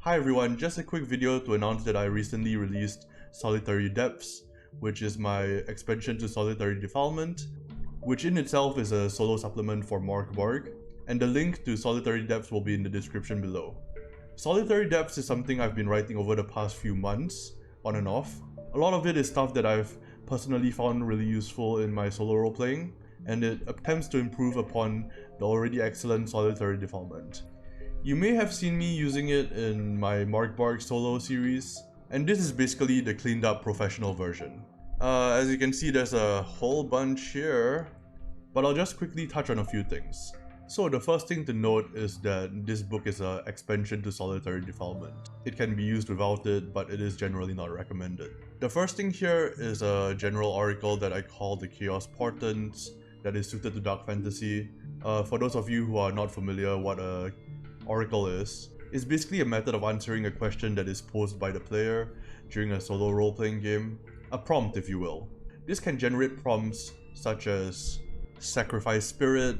Hi everyone, just a quick video to announce that I recently released Sölitary Depths, which is my expansion to Sölitary Defilement, which in itself is a solo supplement for MÖRK BORG, and the link to Sölitary Depths will be in the description below. Sölitary Depths is something I've been writing over the past few months, on and off. A lot of it is stuff that I've personally found really useful in my solo role-playing, and it attempts to improve upon the already excellent Sölitary Defilement. You may have seen me using it in my MÖRK BORG solo series, and this is basically the cleaned up professional version. As you can see, there's a whole bunch here, but I'll just quickly touch on a few things. So the first thing to note is that this book is an expansion to Sölitary Defilement. It can be used without it, but it is generally not recommended. The first thing here is a general oracle that I call the Chaos Portents that is suited to Dark Fantasy. For those of you who are not familiar what a oracle is basically a method of answering a question that is posed by the player during a solo role-playing game, a prompt if you will. This can generate prompts such as sacrifice spirit,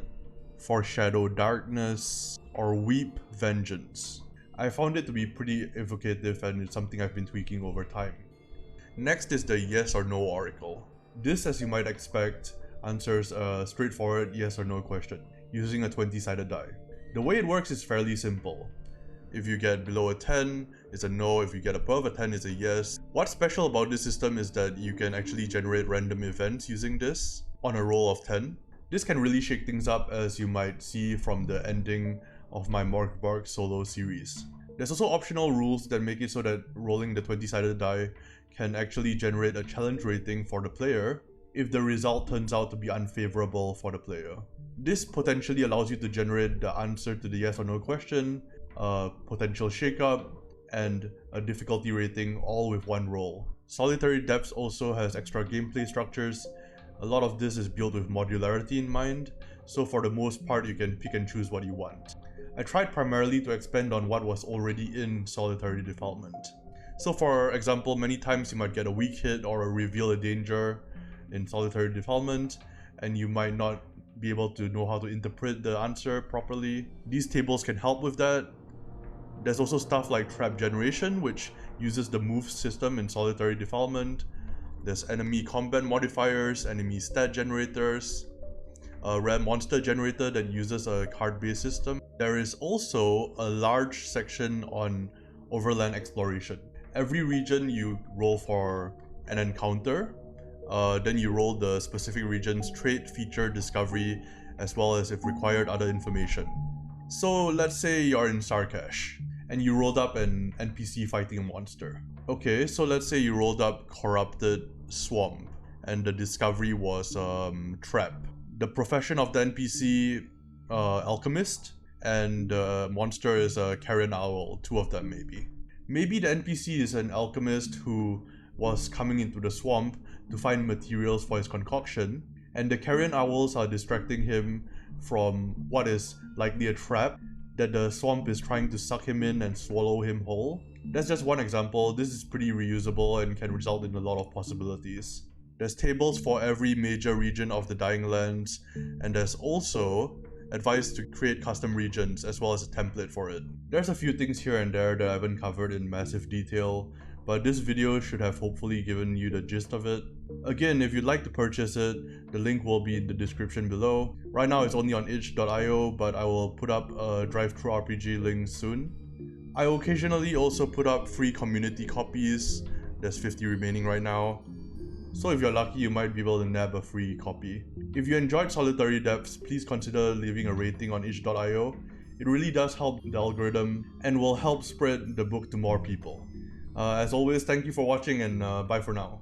foreshadow darkness, or weep vengeance. I found it to be pretty evocative and it's something I've been tweaking over time. Next is the yes or no oracle. This, as you might expect, answers a straightforward yes or no question using a 20-sided die. The way it works is fairly simple. If you get below a 10, it's a no. If you get above a 10, it's a yes. What's special about this system is that you can actually generate random events using this on a roll of 10. This can really shake things up, as you might see from the ending of my MÖRK BORG solo series. There's also optional rules that make it so that rolling the 20-sided die can actually generate a challenge rating for the player if the result turns out to be unfavorable for the player. This potentially allows you to generate the answer to the yes or no question, a potential shakeup, and a difficulty rating all with one roll. Sölitary Depths also has extra gameplay structures. A lot of this is built with modularity in mind, so for the most part you can pick and choose what you want. I tried primarily to expand on what was already in Sölitary Defilement. So for example, many times you might get a weak hit or a reveal a danger in Sölitary Defilement, and you might not be able to know how to interpret the answer properly. These tables can help with that. There's also stuff like trap generation, which uses the move system in Sölitary Defilement. There's enemy combat modifiers, enemy stat generators, a rare monster generator that uses a card-based system. There is also a large section on overland exploration. Every region you roll for an encounter, then you roll the specific region's trait, feature, discovery, as well as if required other information. So let's say you're in Sarkash and you rolled up an NPC fighting a monster. Okay, so let's say you rolled up Corrupted Swamp and the discovery was Trap. The profession of the NPC, Alchemist, and the monster is a Carrion Owl, two of them maybe. Maybe the NPC is an alchemist who was coming into the swamp to find materials for his concoction, and the Carrion Owls are distracting him from what is likely a trap that the swamp is trying to suck him in and swallow him whole. That's just one example. This is pretty reusable and can result in a lot of possibilities. There's tables for every major region of the Dying Lands, and there's also advice to create custom regions as well as a template for it. There's a few things here and there that I haven't covered in massive detail, but this video should have hopefully given you the gist of it. Again, if you'd like to purchase it, the link will be in the description below. Right now it's only on itch.io, but I will put up a drive-thru RPG link soon. I occasionally also put up free community copies. There's 50 remaining right now. So if you're lucky, you might be able to nab a free copy. If you enjoyed Sölitary Depths, please consider leaving a rating on itch.io. It really does help the algorithm and will help spread the book to more people. As always, thank you for watching and bye for now.